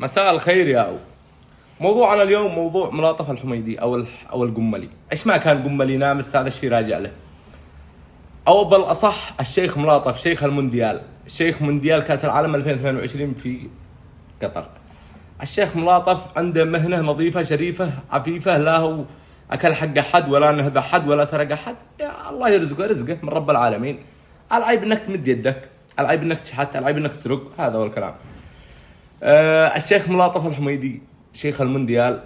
مساء الخير يا أو. موضوعنا اليوم موضوع ملاطف الحميدي أو القملي. إيش ما كان قملي نامس هذا الشيء راجع له. أو بالأصح الشيخ ملاطف شيخ المونديال، شيخ مونديال كأس العالم 2022 في قطر. الشيخ ملاطف عنده مهنة نظيفة شريفة عفيفة، لا هو أكل حق أحد ولا نهب أحد ولا سرق أحد. يا الله يرزقه رزقه من رب العالمين. العيب إنك تمد يدك، العيب إنك تشحت، العيب إنك تسرق، هذا هو الكلام. الشيخ ملاطف الحميدي شيخ المونديال.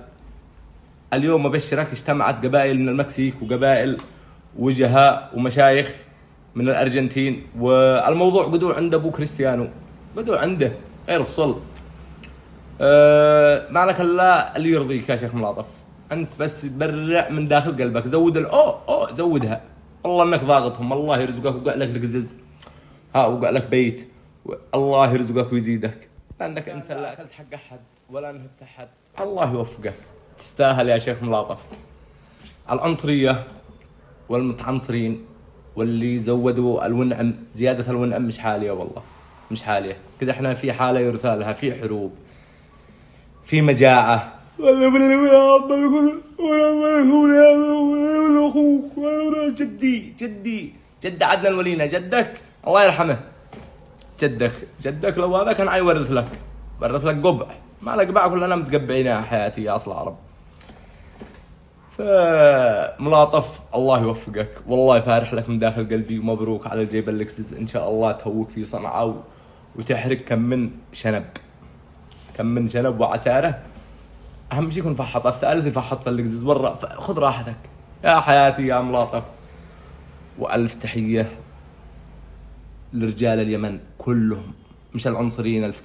اليوم أبشرك اجتمعت قبائل من المكسيك وقبائل وجهاء ومشايخ من الأرجنتين، والموضوع قدو عند أبو كريستيانو، قدو عنده غير فصل. ما لك إلا اللي يرضيك يا شيخ ملاطف، أنت بس تبرع من داخل قلبك، زود زودها. والله إنك ضاغطهم، الله يرزقك وقع لك القزز، وقع لك بيت، الله يرزقك ويزيدك، لأنك إنسان لا أكلت حق أحد ولا نهبت أحد. الله يوفقك، تستاهل يا شيخ ملاطف. العنصرية والمتعنصرين واللي زودوا الونعم، زيادة الونعم مش حالية، والله مش حالية كذا. احنا في حالة يرثى لها، في حروب، في مجاعة، جد عدنان ولينا، جدك الله يرحمه، جدك لو هذا كان يورث لك قبع، ما لك قبع كلنا متقبعين يا حياتي يا اصل العرب. فملاطف الله يوفقك، والله فارح لك من داخل قلبي، ومبروك على الجيب اللكسس، ان شاء الله تهوك في صنعاء وتحرق كم من شنب وعساره. اهم شيء يكون فحط، الثالث يفحط في اللكسس برا، خذ راحتك يا حياتي يا ملاطف. والف تحيه لرجال اليمن كلهم، مش العنصريين، الف